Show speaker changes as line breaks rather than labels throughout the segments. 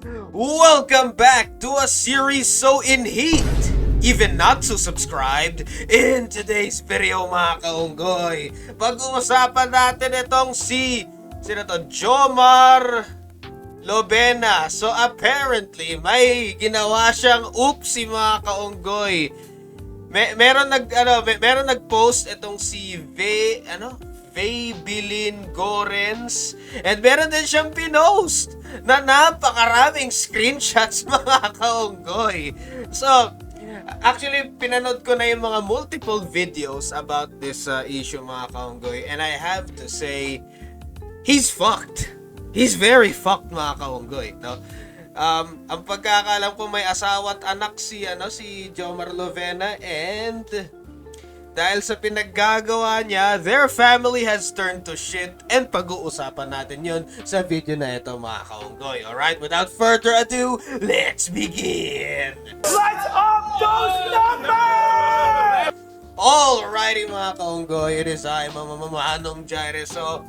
Welcome back to a series so in heat, even not so subscribed. In today's video mga kaunggoy, pag-uusapan natin itong sino to? Jomar Lovena. So apparently, may ginawa siyang oopsie mga kaunggoy. Meron nag-post itong si Vaybelin Gorens, and meron din siyang pinost na napakaraming screenshots mga kaunggoy. So, actually, pinanood ko na yung mga multiple videos about this issue mga kaunggoy, and I have to say, he's fucked. He's very fucked mga kaunggoy, no? Ang pagkakalam ko may asawa at anak si Jomar Lovena, and dahil sa pinaggagawa niya, their family has turned to shit, and pag-uusapan natin yun sa video na ito mga kaunggoy. Alright, without further ado, let's begin!
Let's up those numbers!
Alrighty mga kaunggoy, it is I, Manong Jaire. So,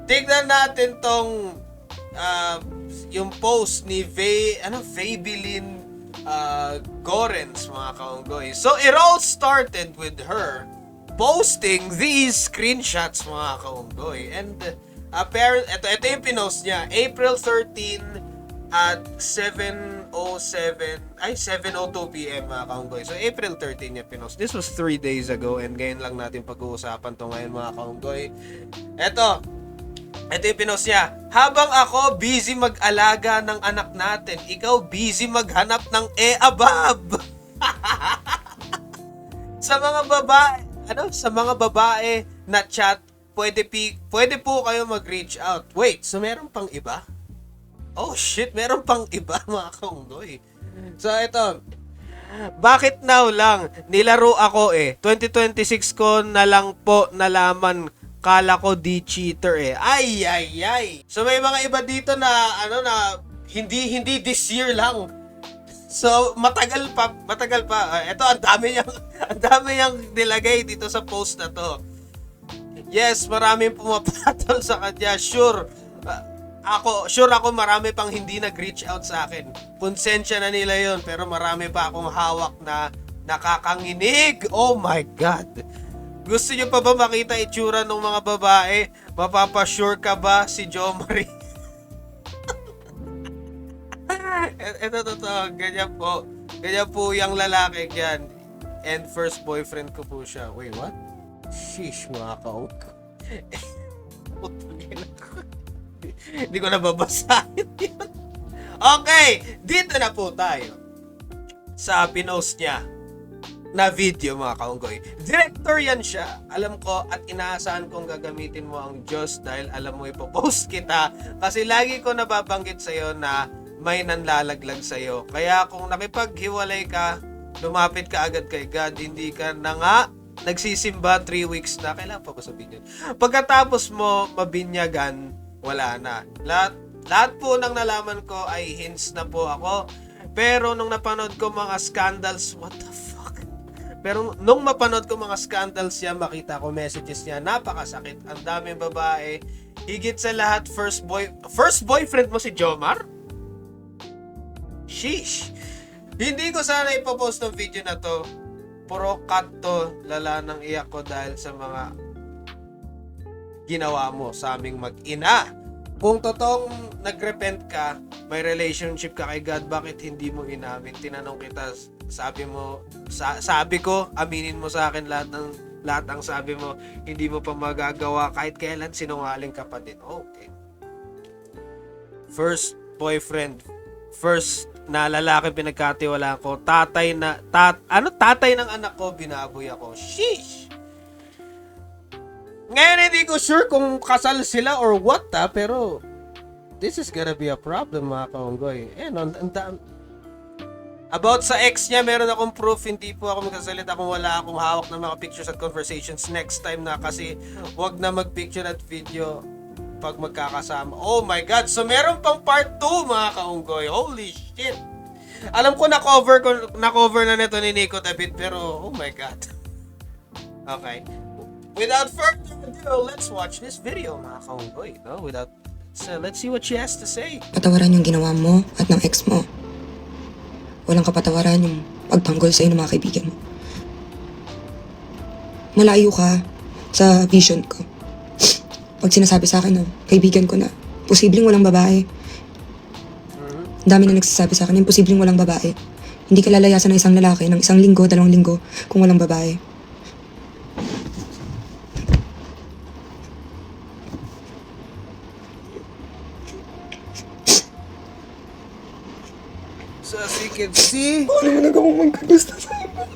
tignan natin tong yung post ni Vaybelin Gorens mga kaunggoy. So it all started with her posting these screenshots mga kaunggoy, and ito yung pinost niya April 13 at 7:02 PM mga kaunggoy. So April 13 niya pinost. This was 3 days ago, and ngayon lang natin pag-uusapan to ngayon mga kaunggoy. Ito yung pinost niya. Habang ako busy mag-alaga ng anak natin, ikaw busy maghanap ng abab. Sa mga babae na chat, pwede po kayo mag-reach out. Wait, so meron pang iba? Oh shit, meron pang iba mga kaunggoy. So ito, bakit now lang? Nilaro ako 2026 ko na lang po nalaman. Kala ko di cheater Ay. So may mga iba dito na hindi this year lang. So matagal pa. Ito ang dami niyang nilagay dito sa post na to. Yes, maraming pumapatol sa kanya. Sure ako marami pang hindi nag-reach out sa akin. Konsensya na nila yon, pero marami pa akong hawak na nakakanginig. Oh my God. Gusto niyo pa ba makita itsura ng mga babae? Mapapasure ka ba si Jomari? Ito totoo, ganyan po yung lalaki yan. And first boyfriend ko po siya. Wait, what? Sheesh, mga kaong. Hindi ko nababasahin yun. Okay, dito na po tayo sa pinost niya na video mga kaunggoy. Director yan siya. Alam ko at inaasahan kong gagamitin mo ang Diyos dahil alam mo ipopost kita kasi lagi ko nababanggit sa'yo na may nanlalaglag sa'yo. Kaya kung nakipaghiwalay ka, lumapit ka agad kay God. Hindi ka na nga nagsisimba 3 weeks na. Kailangan pa ba sabihin yun? Pagkatapos mo mabinyagan, wala na. Lahat po ng nalaman ko ay hints na po ako. Pero nung napanood ko mga scandals, what the fuck? Pero nung mapanood ko mga scandals niya, makita ko messages niya, napakasakit. Ang daming babae. Higit sa lahat, first boyfriend mo si Jomar? Sheesh. Hindi ko sana ipopost ng video na to. Puro cut to. Lala ng iyak ko dahil sa mga ginawa mo sa aming mag-ina. Kung totoong nagrepent ka, may relationship ka kay God, bakit hindi mo inamin? Tinanong kita, sabi ko, aminin mo sa akin lahat ng sabi mo, hindi mo pa magagawa kahit kailan, sinungaling ka pa din. Okay. First boyfriend, first na lalaki pinagkatiwalaan ko, tatay ng anak ko, binaboy ako. Sheesh! Ngayon hindi ko sure kung kasal sila or what pero this is gonna be a problem mga kaunggoy. About sa ex niya, meron akong proof, hindi po ako magsasalita kung wala akong hawak ng mga pictures at conversations next time na kasi wag na mag-picture at video pag magkakasama. Oh my God! So meron pang part 2 mga kaunggoy. Holy shit! Alam ko na-cover na nito ni Nico David pero oh my God. Okay. Without further ado, let's watch this video mga kaunggoy. No? Without So, let's see what she has to say.
Patawaran yung ginawa mo at ng ex mo. Walang kapatawaran yung pagtanggol sa'yo ng mga kaibigan mo. Malayo ka sa vision ko. Pag sinasabi sa akin ng kaibigan ko na posibleng walang babae. Ang dami na nagsasabi sa akin, imposibleng walang babae. Hindi ka lalayasan ng isang lalaki ng 1 linggo, 2 linggo kung walang babae.
So, as you can see,
Paano mo nagawang magkagusto sa iba?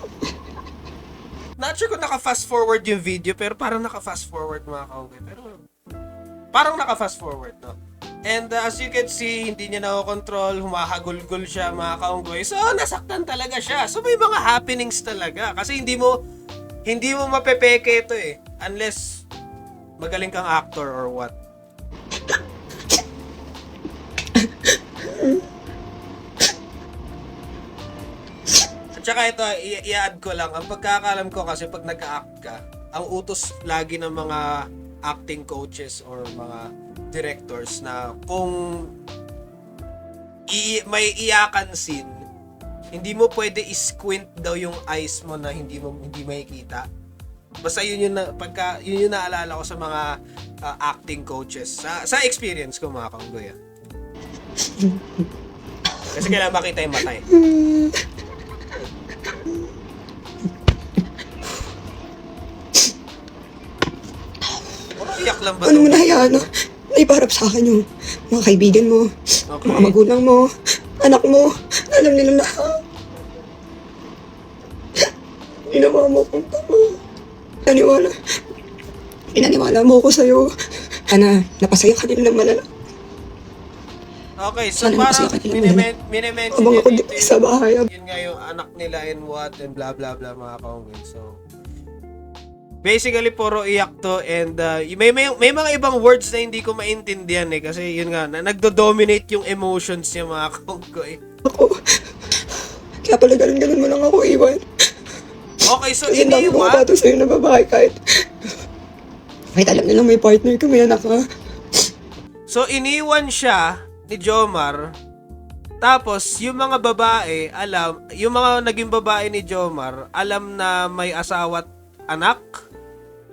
not sure kung naka-fast forward yung video, pero parang naka-fast forward mga kaunggoy. Pero, parang naka-fast forward, no? And as you can see, hindi niya nakokontrol, humahagulgol siya mga kaunggoy. So, nasaktan talaga siya. So, may mga happenings talaga. Kasi hindi mo mapepeke ito eh. Unless, magaling kang actor or what. At saka ito, i-add ko lang. Ang pagkakalam ko kasi pag nag-act ka, ang utos lagi ng mga acting coaches or mga directors na kung may iyakan scene, hindi mo pwede i-squint daw yung eyes mo na hindi makikita. Basta yun yung naalala ko sa mga acting coaches sa experience ko mga kaunggoy. Kasi kailangan makita yung mata eh. Iyak lang ba?
Ano mo nahayaan na naiparap sa akin yung mga kaibigan mo,
Okay.
mga magulang mo, anak mo, alam nila lahat. Ginawa mo kung tama. Pinaniwala mo ko sa'yo. Ana, napasaya ka nila ng malala.
Okay, so
Sana
parang
masaya ka nila.
minimension
Habang
niya
ako
dito
dito sa bahay.
yun nga yung anak nila and what and blah blah blah mga kaunggoy. So, basically puro iyak to and may mga ibang words na hindi ko maintindihan eh kasi yun nga nagdo-dominate yung emotions niya mga kaunggoy.
Ako. Kaya pala ganun mo lang ako iwan.
Okay, so
Kasi ang dami kong
iniwan.
kapato sa'yo na babae kahit alam nilang may partner ka, may anak ka.
So iniwan siya ni Jomar. Tapos yung mga babae, yung mga naging babae ni Jomar, alam na may asawa at anak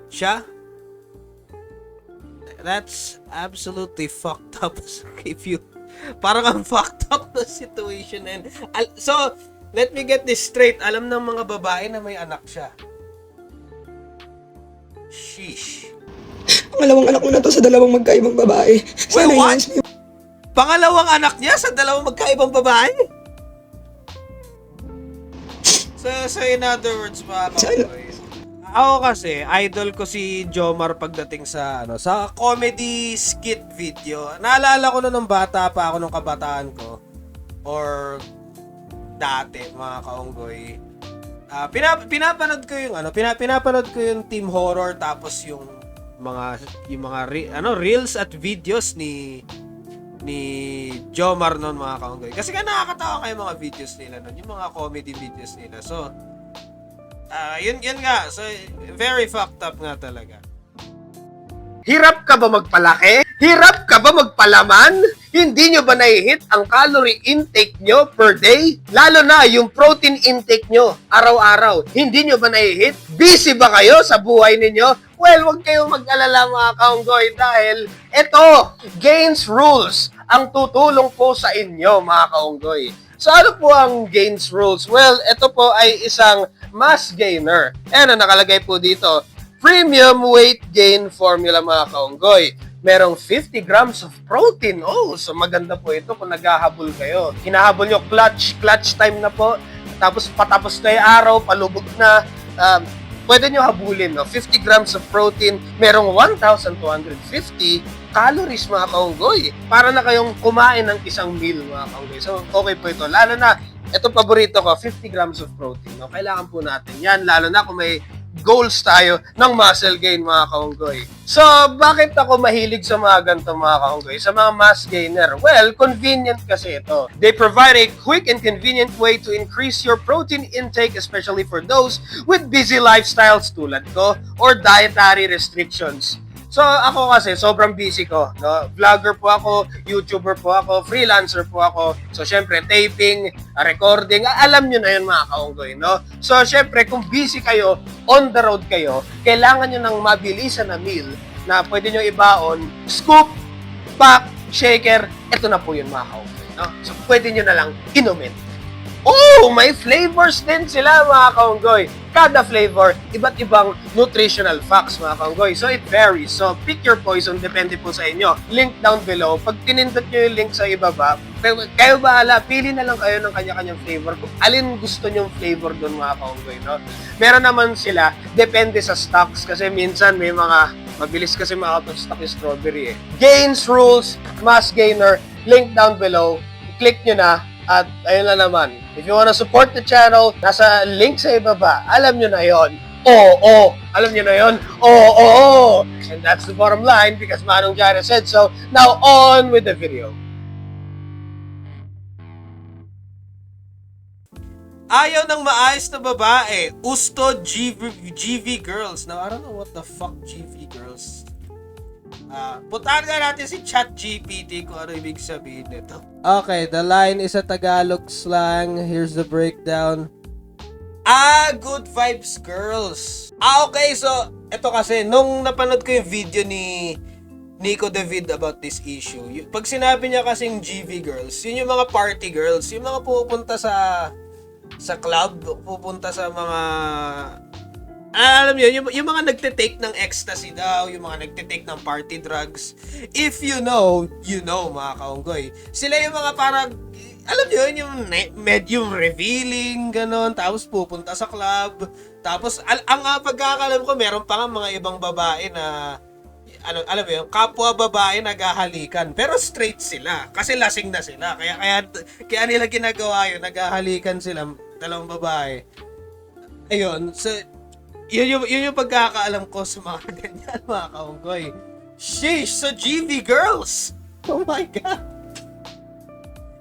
siya. That's absolutely fucked up if you parang ang fucked up na situation and so let me get this straight, alam ng mga babae na may anak siya. Sheesh.
Pangalawang anak mo na to sa 2 magkaibang babae. Sana
what?
iwas mo.
Pangalawang anak niya sa 2 magkaibang babae? So in other words, mga kapoy, ako kasi, idol ko si Jomar pagdating sa comedy skit video. Naalala ko na nung bata pa ako, nung kabataan ko, or dati, mga kaunggoy. Pinapanood ko yung pinapanood ko yung team horror, tapos yung mga reels at videos ni Jomar noon mga kaunggoy. Kasi nga nakakatawa kayo mga videos nila noon, yung mga comedy videos nila. So, yun nga. So, very fucked up nga talaga.
Hirap ka ba magpalaki? Hirap ka ba magpalaman? Hindi nyo ba nai-hit ang calorie intake nyo per day? Lalo na yung protein intake nyo araw-araw. Hindi nyo ba nai-hit? Busy ba kayo sa buhay ninyo? Well, huwag kayong mag-alala mga kaunggoy dahil ito, Gains Rules, ang tutulong po sa inyo mga kaunggoy. So ano po ang Gains Rules? Well, ito po ay isang mass gainer. And nakalagay po dito, Premium Weight Gain Formula mga kaunggoy. Merong 50 grams of protein. Oh, so maganda po ito kung naghahabol kayo. Hinahabol nyo, clutch time na po. Tapos patapos na yung araw, palubog na. Pwede nyo habulin, no? 50 grams of protein. Merong 1,250 calories mga kaunggoy. Para na kayong kumain ng isang meal mga kaunggoy. So, okay po ito. Lalo na, ito paborito ko, 50 grams of protein. No? Kailangan po natin yan. Lalo na kung may goals tayo ng muscle gain mga kaunggoy. So, bakit ako mahilig sa mga ganito mga kaunggoy? Sa mga mass gainer? Well, convenient kasi ito. They provide a quick and convenient way to increase your protein intake, especially for those with busy lifestyles tulad ko or dietary restrictions. So ako kasi sobrang busy ko, no? Vlogger po ako, YouTuber po ako, freelancer po ako. So syempre taping, recording, alam niyo na 'yun mga kaunggoy, no? So syempre kung busy kayo, on the road kayo, kailangan niyo ng mabilisan na meal na pwede niyo ibaon, scoop, pack, shaker, ito na po 'yun mga kaunggoy, no? So pwede niyo na lang inumin. Oh, may flavors din sila mga kaunggoy. Kada flavor, iba't ibang nutritional facts mga kaunggoy. So it varies. So pick your poison, depende po sa inyo. Link down below. Pag tinindot nyo yung link sa ibaba, kayo bahala, pili na lang kayo ng kanya-kanyang flavor. Kung alin gusto nyong flavor doon mga kaunggoy, no? Meron naman sila, depende sa stocks. Kasi minsan may mga, mabilis kasi ma-out of stock yung strawberry eh. Gains Rules, Mass Gainer, link down below. Click nyo na. At ayun na naman, if you wanna support the channel, nasa link sa ibaba, alam nyo na yon. Oo, alam nyo na yon. Oo. And that's the bottom line because Manong Jara said so. Now on with the video.
Ayaw ng maayos na babae. Usto GV girls. Now, I don't know what the fuck GV girls. Puntahan nga natin si ChatGPT kung ano ibig sabihin nito. Okay, the line is a Tagalog slang. Here's the breakdown. Good vibes girls. Okay, so ito kasi nung napanood ko yung video ni Nico David about this issue. Pag sinabi niya kasing GV girls, yun yung mga party girls, yung mga pupunta sa club, pupunta sa mga alam niyo, yung mga nagte-take ng ecstasy daw, yung mga nagte-take ng party drugs. If you know, mga kaunggoy. Sila yung mga parang, alam niyo, yung medium revealing, ganon, tapos pupunta sa club. Tapos, ang pagkakalam ko, meron pa nga mga ibang babae na, alam mo yun, kapwa babae naghahalikan. Pero straight sila, kasi lasing na sila. Kaya nila ginagawa yun, naghahalikan sila, dalawang babae. Ayun, so, yun yung pagkakaalam ko sa mga ganyan, mga kaunggoy. Sheesh, so GV girls! Oh my God!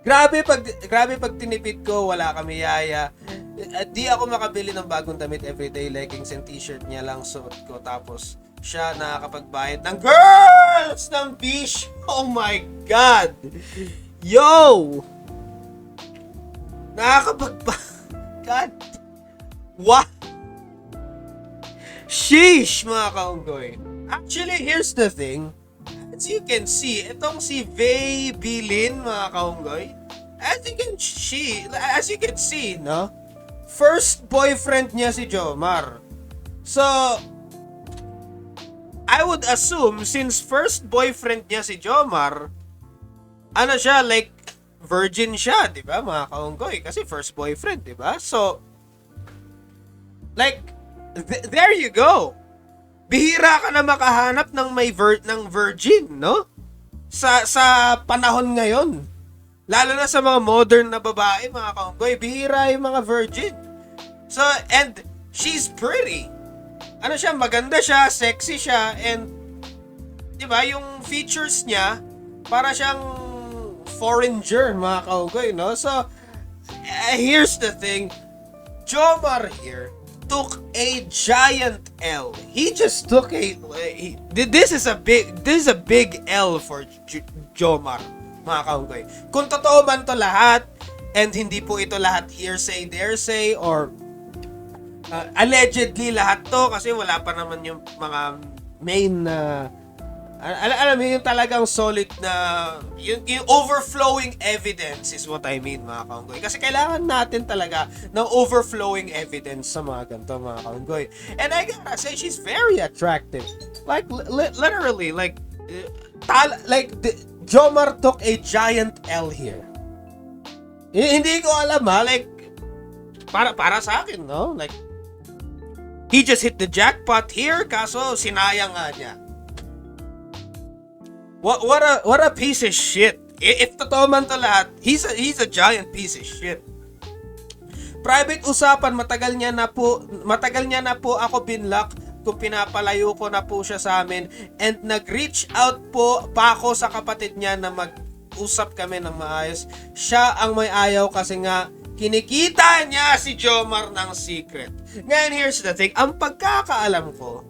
Grabe pag tinipid ko, wala kami yaya. Di ako makabili ng bagong damit everyday, leggings and t-shirt niya lang suot ko. Tapos, siya nakakapagbayad ng girls ng bish. Oh my God! Yo! God! What? Sheesh, mga kaunggoy. Actually, here's the thing. As you can see, itong si Vay Bilin, mga kaunggoy, as you can see, no? First boyfriend niya si Jomar. So, I would assume, since first boyfriend niya si Jomar, ano siya, like, virgin siya, di ba, mga kaunggoy? Kasi first boyfriend, di ba? So, like, there you go. Bihira ka na makahanap ng ng virgin, no? Sa panahon ngayon. Lalo na sa mga modern na babae, mga kaunggoy, bihira yung mga virgin. So, and she's pretty. Ano siya, maganda siya, sexy siya, and 'di ba, yung features niya para siyang foreigner, mga kaunggoy, no? So, here's the thing. Jomar here took a giant L. He just took this is a big L for Jomar, mga kaunggoy. Kung totoo man to lahat, and hindi po ito lahat hearsay, daresay, or allegedly lahat to, kasi wala pa naman yung mga main alam mo yung talagang solid na yung overflowing evidence is what I mean, mga kaunggoy. Kasi kailangan natin talaga ng overflowing evidence sa mga ganito, mga kaunggoy. And I gotta say, she's very attractive. Like, literally, like Jomar took a giant L here. Hindi ko alam, ha, like, para sa akin, no? Like, he just hit the jackpot here, kaso sinayang nga niya. What a piece of shit. If totoo man to lahat, he's a giant piece of shit. Private usapan, matagal niya na po ako binlock kung pinapalayo ko na po siya sa amin, and nag-reach out po pa ako sa kapatid niya na mag-usap kami ng maayos. Siya ang may ayaw kasi nga kinikita niya si Jomar ng secret. Ngayon, here's the thing. Ang pagkakaalam ko,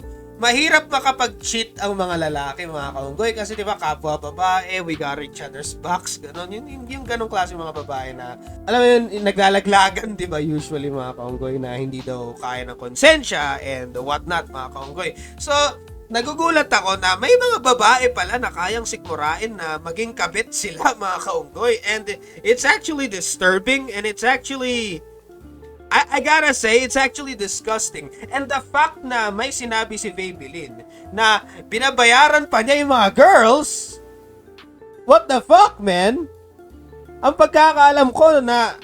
mahirap makapag-cheat ang mga lalaki, mga kaunggoy, kasi di ba kapwa babae, we got each other's backs, ganon. Yung ganong klase mga babae na, alam mo yun, naglalaglagan, di ba, usually mga kaunggoy, na hindi daw kaya ng konsensya and whatnot, mga kaunggoy. So, nagugulat ako na may mga babae pala na kayang sikmurain na maging kabit sila, mga kaunggoy. And it's actually disturbing and it's actually, I gotta say, it's actually disgusting. And the fact na may sinabi si Babylin na binabayaran pa niya yung mga girls, what the fuck, man? Ang pagkakaalam ko na,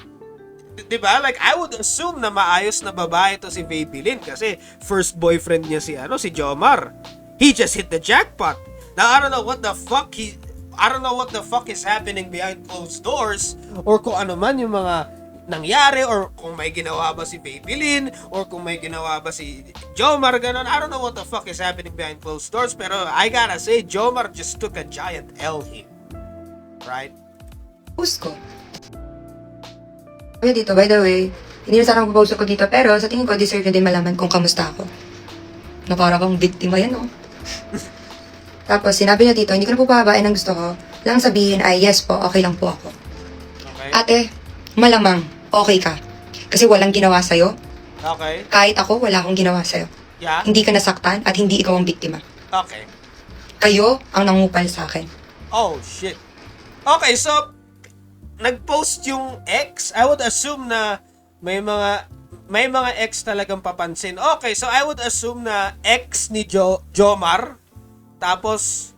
di ba? Like, I would assume na maayos na babae to si Babylin kasi first boyfriend niya si Jomar. He just hit the jackpot. Now, I don't know what the fuck is happening behind closed doors or kung ano man yung mga nangyari or kung may ginawa ba si Babylin or kung may ginawa ba si Jomar, ganon. I don't know what the fuck is happening behind closed doors, pero I gotta say, Jomar just took a giant L here. Right?
Post ko. Kaya dito, by the way, hindi na sana mag-post ako dito, pero sa tingin ko, deserve na din malaman kung kamusta ako. Na para kang biktima yan, no? Tapos, sinabi niya dito, hindi ko na po pababain ang gusto ko. Lang sabihin ay, yes po, okay lang po ako.
Okay.
Ate, malamang, okay ka. Kasi walang ginawa sa'yo.
Okay.
Kahit ako, wala akong ginawa sa'yo.
Yeah.
Hindi ka nasaktan at hindi ikaw ang biktima.
Okay.
Kayo ang nangupal sa akin.
Oh, shit. Okay, so, nag-post yung ex. I would assume na may mga ex talagang papansin. Okay, so I would assume na ex ni Jomar, tapos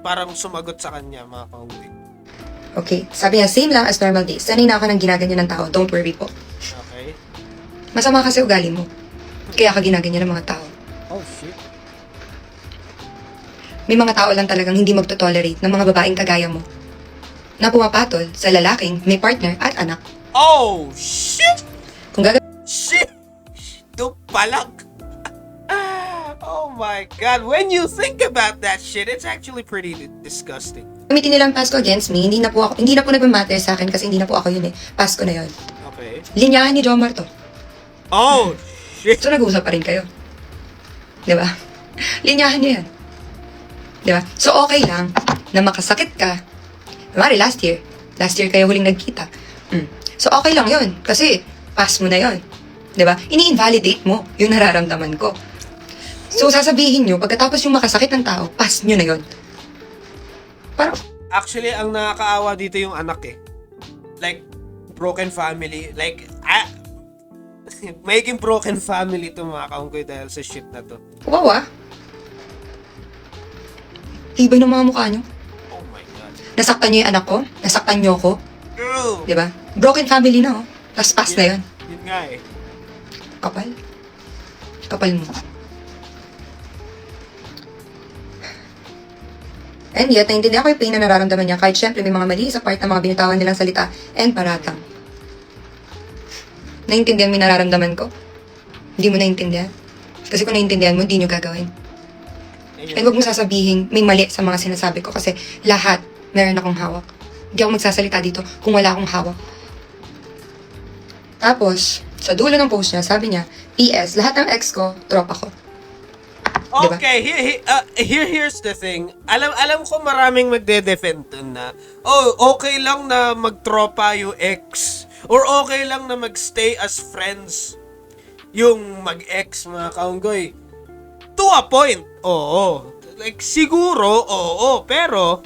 parang sumagot sa kanya, mga kaunggoy.
Okay, sabi niya, same lang as normal days. Sanay na ako ng ginaganyan ng tao. Don't worry po.
Okay.
Masama kasi ugali mo. Kaya ka ginaganyan ng mga tao.
Oh, shit.
May mga tao lang talagang hindi magtotolerate ng mga babaeng kagaya mo na pumapatol sa lalaking may partner at anak.
Oh, shit!
Kung
Shit! Ito palag. Oh my God. When you think about that shit, it's actually pretty disgusting.
gagamitin nilang Pasko against me, hindi na po nagmamatter sa akin kasi hindi na po ako yun eh. Pasko na yun.
Okay.
Linyahan ni Jomar to.
Oh, shit.
So nag-uusap pa rin kayo. Diba? Linyahan niyo yan. Diba? So okay lang na makasakit ka. Mari, last year kayo huling nagkita. So okay lang yun. Kasi pass mo na yun. Diba? Ini-invalidate mo yung nararamdaman ko. So sasabihin nyo, pagkatapos yung makasakit ng tao, pass nyo na yun. Parang,
Actually, ang nakakaawa dito yung anak eh. Like, broken family. Like, making broken family to mga kaungkoy dahil sa shit na to.
wow. Ibay ng mga mukha nyo.
Oh my God.
Nasaktan nyo yung anak ko. Nasaktan nyo ako.
Girl!
Diba? Broken family na, oh. Tapos pass na yun.
Yun nga eh.
Kapal. Kapal mo. And yet, naintindihan ko yung pain na nararamdaman niya kahit syempre may mga mali sa part ng mga binitawan nilang salita and paratang. Naintindihan mo yung nararamdaman ko? Hindi mo naintindihan? Kasi kung naintindihan mo, hindi nyo gagawin. And huwag mo sasabihin may mali sa mga sinasabi ko kasi lahat meron akong hawak. Hindi ako magsasalita dito kung wala akong hawak. Tapos, sa dulo ng post niya, sabi niya, PS, lahat ng ex ko, tropa ko. Diba?
Okay, here's the thing. Alam ko maraming magde-defend dun na, okay lang na magtropa yung ex. Or okay lang na magstay as friends yung mag-ex, mga kaunggoy. To a point, oo. Like, siguro, oo. Pero,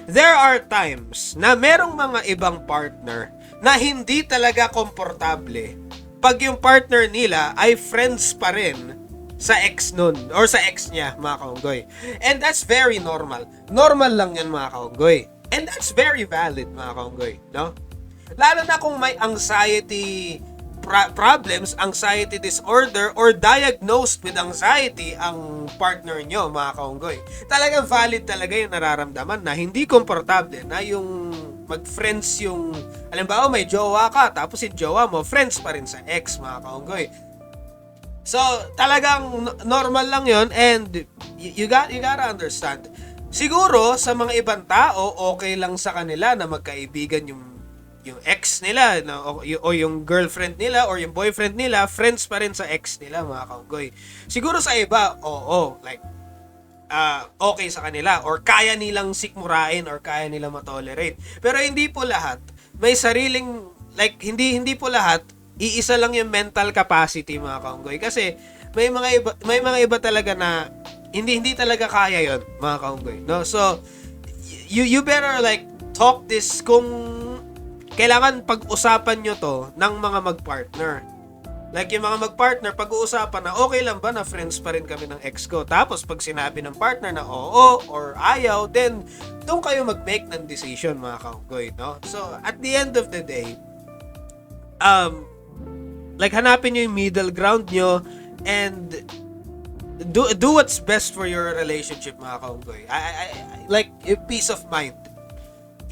there are times na merong mga ibang partner na hindi talaga komportable pag yung partner nila ay friends pa rin sa ex nun, or sa ex niya, mga kaunggoy. And that's very normal. Normal lang yan, mga kaunggoy. And that's very valid, mga kaunggoy, no? Lalo na kung may anxiety problems, anxiety disorder, or diagnosed with anxiety ang partner nyo, mga kaunggoy. Talagang valid talaga yung nararamdaman na hindi komportable na yung mag-friends yung, alam ba, may jowa ka, tapos yung jowa mo, friends pa rin sa ex, mga kaunggoy. So, talagang normal lang yon, and you gotta understand. Siguro, sa mga ibang tao, okay lang sa kanila na magkaibigan yung yung ex nila, no, o yung girlfriend nila or yung boyfriend nila, friends pa rin sa ex nila, mga kaunggoy. Siguro sa iba, oo, like, okay sa kanila or kaya nilang sikmurain or kaya nilang matolerate. Pero hindi po lahat. May sariling, like, hindi po lahat, iisa lang yung mental capacity, mga kaunggoy. Kasi, may mga iba talaga na hindi talaga kaya yon, mga kaunggoy, no? So you better like talk this kung kailangan pag-usapan nyo to ng mga mag-partner. Like yung mga mag-partner, pag-uusapan na okay lang ba na friends pa rin kami ng ex ko. Tapos pag sinabi ng partner na oo or ayaw, then doon kayo mag-make ng decision, mga kaunggoy, no? So at the end of the day, like hanapin nyo yung middle ground nyo and do what's best for your relationship, mga kaunggoy. I like yung peace of mind.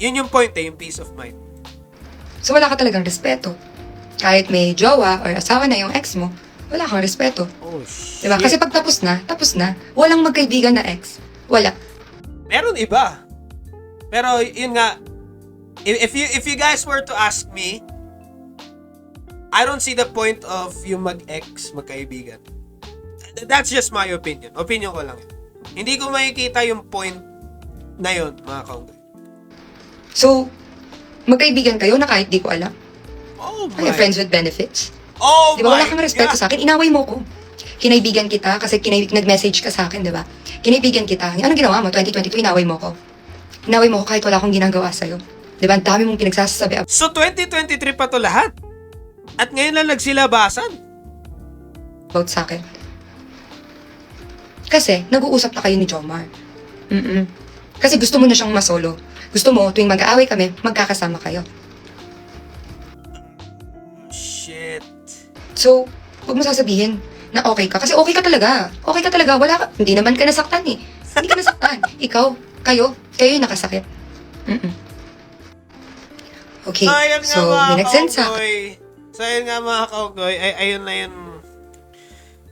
Yun yung point yung peace of mind.
So wala ka talagang respeto. Kahit may jowa or asawa na yung ex mo, wala kang respeto.
Oh, shit.
Diba? Kasi pag tapos na. Walang magkaibigan na ex. Wala.
Meron iba. Pero yun nga, if you guys were to ask me, I don't see the point of yung mag-ex, magkaibigan. That's just my opinion. Opinion ko lang yun. Hindi ko makikita yung point na yun, mga kaunggoy.
So, magkaibigan kayo na kahit di ko alam.
Oh
Are you friends with benefits?
Oh
Di ba wala
my
kang respeto
God.
sa akin? Inaway mo ko. Kinaibigan kita kasi nag-message ka sa akin, di ba? Kinaibigan kita. Anong ginawa mo? 2022, inaway mo ko. Inaway mo ko kahit wala akong ginagawa sa'yo. Di ba? Ang dami mong pinagsasabi.
So 2023 pa to lahat. At ngayon lang nagsilabasan.
About sa akin. Kasi, nag-uusap na kayo ni Jomar. Kasi gusto mo na siyang masolo. Gusto mo, tuwing mag-aaway kami, magkakasama kayo.
Shit.
So, huwag mo sasabihin na okay ka. Kasi okay ka talaga. Okay ka talaga. Wala ka. Hindi naman ka nasaktan eh. Hindi ka nasaktan. Ikaw, kayo yung nakasakit. Okay. So, may nag-send sa akin.
So, ayun nga mga kaunggoy. Ayun na yun.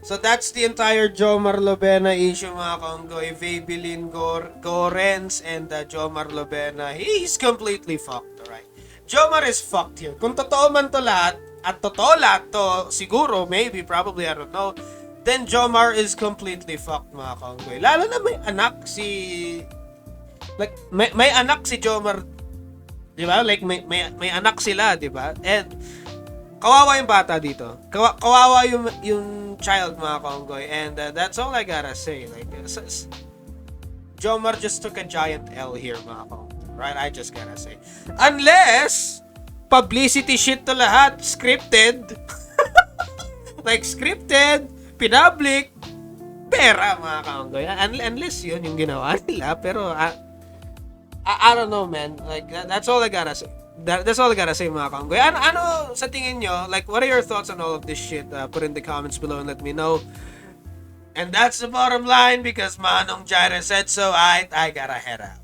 So, that's the entire Jomar Lobena issue, mga kaunggoy. Vaybelin Gorens and Jomar Lobena. He's completely fucked, alright? Jomar is fucked here. Kung totoo man to lahat, at totoo lahat to, siguro, maybe, probably, I don't know, then Jomar is completely fucked, mga kaunggoy. Lalo na may anak si... Like, may anak si Jomar, di ba? Like, may anak sila, di ba? And, kawawa yung bata dito. Kawawa yung child, mga kaunggoy. And that's all I gotta say. Like, Jomar just took a giant L here, mga kaunggoy. Right? I just gotta say. Unless, publicity shit to lahat. Scripted. Like, scripted. Pinpublic. Pera, mga kaunggoy. Unless yun yung ginawa nila. Pero, I don't know, man. Like, that's all I gotta say. That's all I gotta say, mga kaunggoy. Ano sa tingin nyo? Like, what are your thoughts on all of this shit? Put in the comments below and let me know. And that's the bottom line because Manong Jaira said so. I gotta head out.